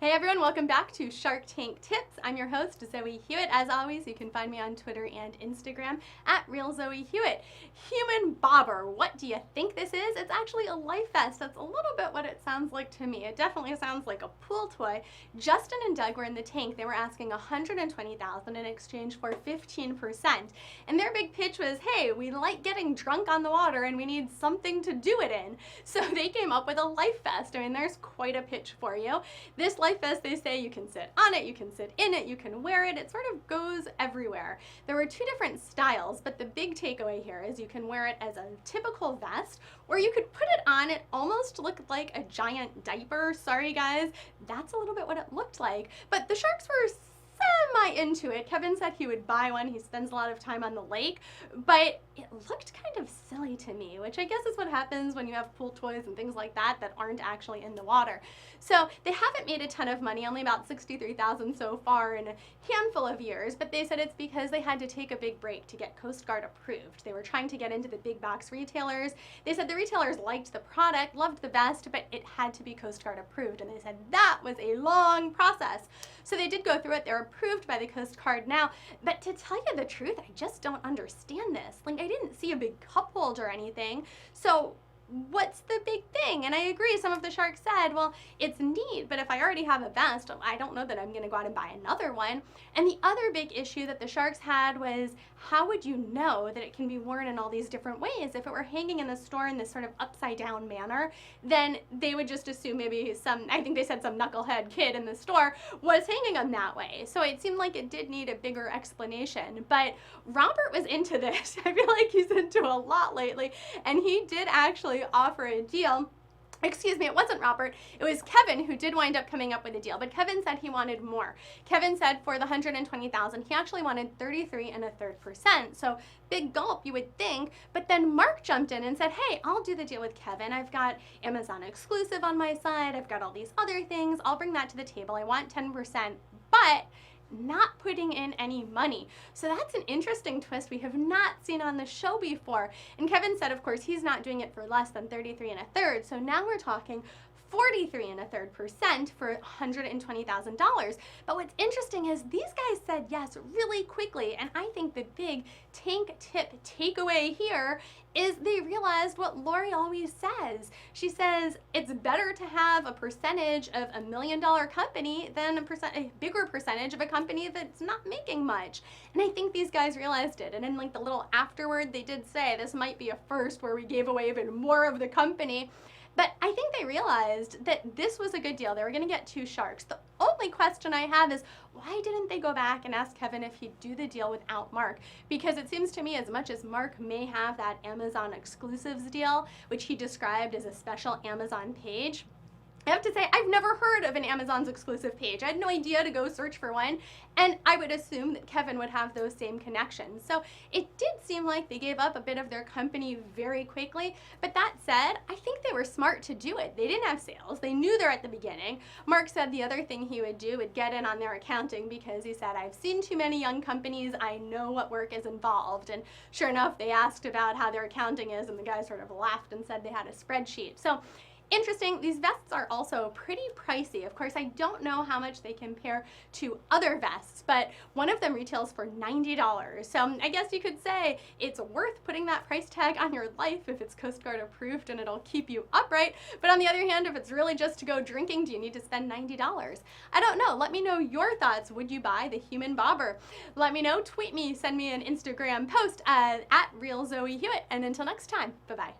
Hey everyone, welcome back to Shark Tank Tips. I'm your host, Zoe Hewitt. As always, you can find me on Twitter and Instagram at RealZoeHewitt. Human bobber, what do you think this is? It's actually a life vest. That's a little bit what it sounds like to me. It definitely sounds like a pool toy. Justin and Doug were in the tank. They were asking $120,000 in exchange for 15%. And their big pitch was, hey, we like getting drunk on the water and we need something to do it in. So they came up with a life vest. I mean, there's quite a pitch for you. This life vest, they say you can sit on it, you can sit in it, you can wear it. It sort of goes everywhere. There were two different styles, but the big takeaway here is you can wear it as a typical vest, or you could put it on. It almost looked like a giant diaper. Sorry guys, that's a little bit what it looked like. But the sharks were semi into it. Kevin said he would buy one. He spends a lot of time on the lake, but it looked kind of silly to me, which I guess is what happens when you have pool toys and things like that that aren't actually in the water. So they haven't made a ton of money, only about $63,000 so far in a handful of years, but they said it's because they had to take a big break to get Coast Guard approved. They were trying to get into the big box retailers. They said the retailers liked the product, loved the vest, but it had to be Coast Guard approved, and they said that was a long process. So they did go through it. They're approved by the Coast Guard now, but to tell you the truth, I just don't understand this. Like, I didn't see a big cup holder or anything, so what's the big thing? And I agree, some of the sharks said, well, it's neat, but if I already have a vest, I don't know that I'm gonna go out and buy another one. And the other big issue that the sharks had was, how would you know that it can be worn in all these different ways? If it were hanging in the store in this sort of upside down manner, then they would just assume maybe some, I think they said some knucklehead kid in the store was hanging them that way. So it seemed like it did need a bigger explanation. But Robert was into this. I feel like he's into a lot lately, and he did actually offer a deal. Excuse me, it wasn't Robert, it was Kevin who did wind up coming up with a deal, but Kevin said he wanted more. Kevin said for the $120,000, he actually wanted 33.33%, so big gulp, you would think, but then Mark jumped in and said, hey, I'll do the deal with Kevin. I've got Amazon exclusive on my side, I've got all these other things, I'll bring that to the table, I want 10%, but not putting in any money. So that's an interesting twist we have not seen on the show before. And Kevin said, of course, he's not doing it for less than 33.33. So now we're talking 43.33% for $120,000. But what's interesting is these guys said yes really quickly, and I think the big tank tip takeaway here is they realized what Lori always says. She says it's better to have a percentage of $1 million company than a bigger percentage of a company that's not making much. And I think these guys realized it. And in like the little afterward, they did say this might be a first where we gave away even more of the company. But I think they realized that this was a good deal. They were gonna get two sharks. The only question I have is, why didn't they go back and ask Kevin if he'd do the deal without Mark? Because it seems to me as much as Mark may have that Amazon exclusives deal, which he described as a special Amazon page, I have to say, I've never heard of an Amazon's exclusive page. I had no idea to go search for one, and I would assume that Kevin would have those same connections. So it did seem like they gave up a bit of their company very quickly, but that said, I think they were smart to do it. They didn't have sales. They knew they're at the beginning. Mark said the other thing he would do would get in on their accounting because he said, I've seen too many young companies. I know what work is involved. And sure enough, they asked about how their accounting is, and the guy sort of laughed and said they had a spreadsheet. So interesting, these vests are also pretty pricey. Of course, I don't know how much they compare to other vests, but one of them retails for $90. So I guess you could say it's worth putting that price tag on your life if it's Coast Guard approved and it'll keep you upright. But on the other hand, if it's really just to go drinking, do you need to spend $90? I don't know. Let me know your thoughts. Would you buy the human bobber? Let me know. Tweet me, send me an Instagram post at RealZoeHewitt. And until next time, bye-bye.